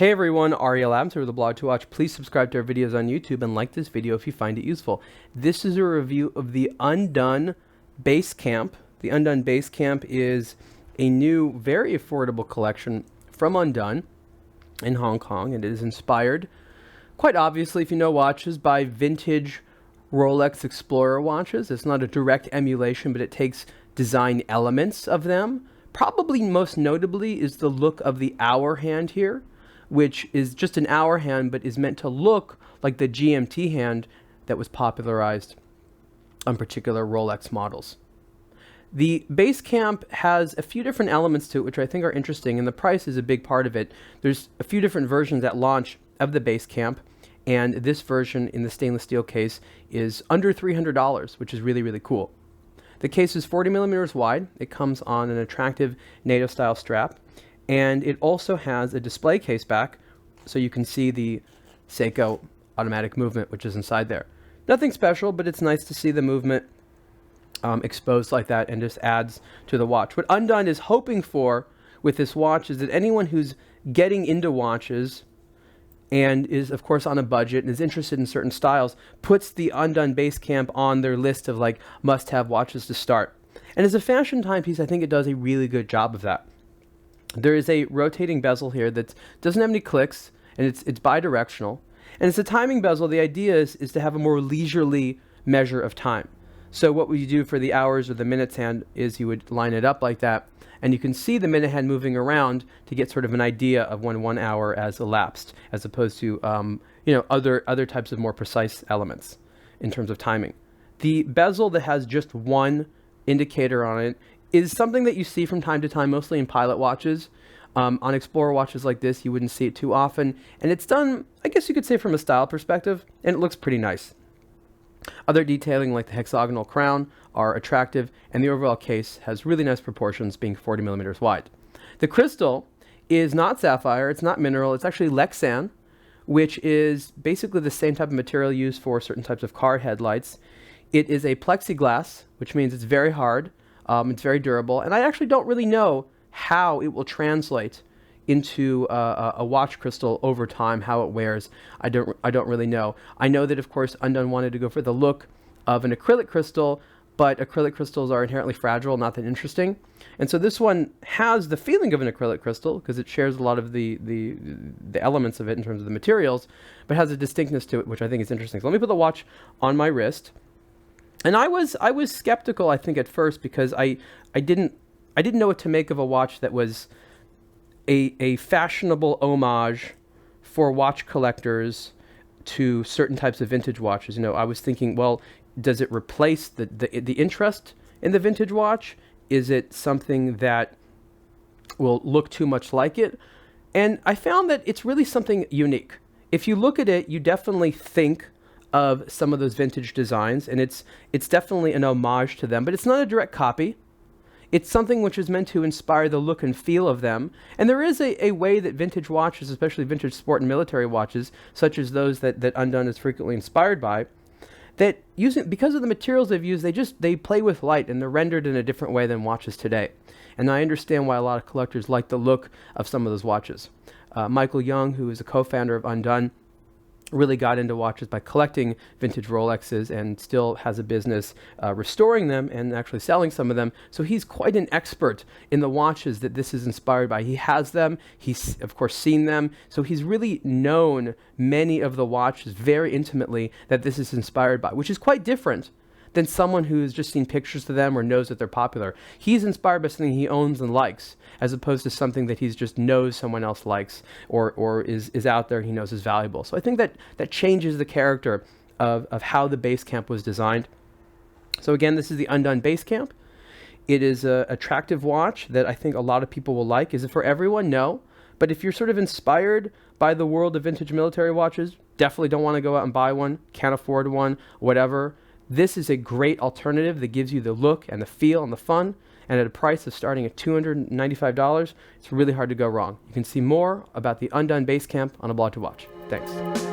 Hey everyone, Ariel Adams here with aBlogtoWatch. Please subscribe to our videos on YouTube and like this video if you find it useful. This is a review of the UNDONE Basecamp. The UNDONE Basecamp is a new, very affordable collection from UNDONE in Hong Kong, and it is inspired, quite obviously if you know watches, by vintage Rolex Explorer watches. It's not a direct emulation, but it takes design elements of them. Probably most notably is the look of the hour hand here, which is just an hour hand, but is meant to look like the GMT hand that was popularized on particular Rolex models. The Basecamp has a few different elements to it, which I think are interesting, and the price is a big part of it. There's a few different versions at launch of the Basecamp, and this version in the stainless steel case is under $300, which is really, really cool. The case is 40 millimeters wide. It comes on an attractive NATO style strap. And it also has a display case back, so you can see the Seiko automatic movement, which is inside there. Nothing special, but it's nice to see the movement exposed like that, and just adds to the watch. What UNDONE is hoping for with this watch is that anyone who's getting into watches and is, of course, on a budget and is interested in certain styles, puts the UNDONE Basecamp on their list of like must-have watches to start. And as a fashion timepiece, I think it does a really good job of that. There is a rotating bezel here that doesn't have any clicks, and it's bi-directional. And it's a timing bezel. The idea is to have a more leisurely measure of time. So what would you do for the hours or the minutes hand is you would line it up like that, and you can see the minute hand moving around to get sort of an idea of when 1 hour has elapsed, as opposed to other types of more precise elements in terms of timing. The bezel that has just one indicator on it is something that you see from time to time, mostly in pilot watches. On Explorer watches like this, you wouldn't see it too often. And it's done, I guess you could say, from a style perspective, and it looks pretty nice. Other detailing like the hexagonal crown are attractive, and the overall case has really nice proportions, being 40 millimeters wide. The crystal is not sapphire, it's not mineral, it's actually Lexan, which is basically the same type of material used for certain types of car headlights. It is a plexiglass, which means it's very hard. It's very durable, and I actually don't really know how it will translate into a watch crystal over time, how it wears. I don't really know. I know that, of course, UNDONE wanted to go for the look of an acrylic crystal, but acrylic crystals are inherently fragile, not that interesting. And so this one has the feeling of an acrylic crystal because it shares a lot of the elements of it in terms of the materials, but has a distinctness to it, which I think is interesting. So let me put the watch on my wrist. And I was skeptical, I think, at first, because I didn't know what to make of a watch that was a fashionable homage for watch collectors to certain types of vintage watches. You know, I was thinking, well, does it replace the interest in the vintage watch? Is it something that will look too much like it? And I found that it's really something unique. If you look at it, you definitely think of some of those vintage designs, and it's definitely an homage to them, but it's not a direct copy. It's something which is meant to inspire the look and feel of them. And there is a way that vintage watches, especially vintage sport and military watches, such as those that UNDONE is frequently inspired by, that because of the materials they've used, they play with light, and they're rendered in a different way than watches today. And I understand why a lot of collectors like the look of some of those watches. Michael Young, who is a co-founder of UNDONE, really got into watches by collecting vintage Rolexes, and still has a business restoring them and actually selling some of them. So he's quite an expert in the watches that this is inspired by. He has them, he's of course seen them, so he's really known many of the watches very intimately that this is inspired by, which is quite different than someone who's just seen pictures of them or knows that they're popular. He's inspired by something he owns and likes, as opposed to something that he's just knows someone else likes or is out there and he knows is valuable. So I think that changes the character of how the Basecamp was designed. So again, this is the UNDONE Basecamp. It is an attractive watch that I think a lot of people will like. Is it for everyone? No. But if you're sort of inspired by the world of vintage military watches, definitely don't want to go out and buy one, can't afford one, whatever, this is a great alternative that gives you the look and the feel and the fun, and at a price of starting at $295, it's really hard to go wrong. You can see more about the UNDONE Basecamp on aBlogtoWatch. Thanks.